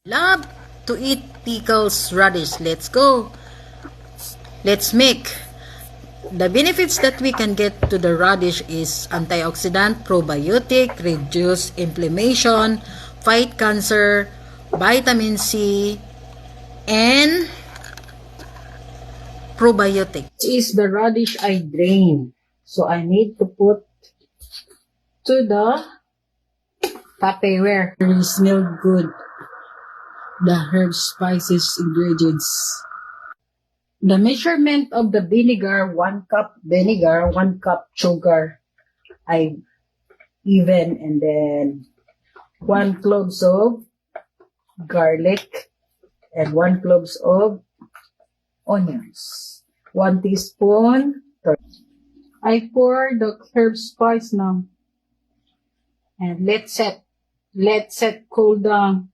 Love to eat pickles radish. Let's go. Let's make. The benefits that we can get to the radish is antioxidant, probiotic, reduce inflammation, fight cancer, vitamin C, and probiotic. This is the radish I drained. So I need to put to the Tupperware. It smells good. The herb, spices, ingredients. The measurement of the vinegar, 1 cup vinegar, 1 cup sugar. I even, and then 1 cloves of garlic and 1 cloves of onions. 1 teaspoon. I pour the herb spice now. And let set cool down.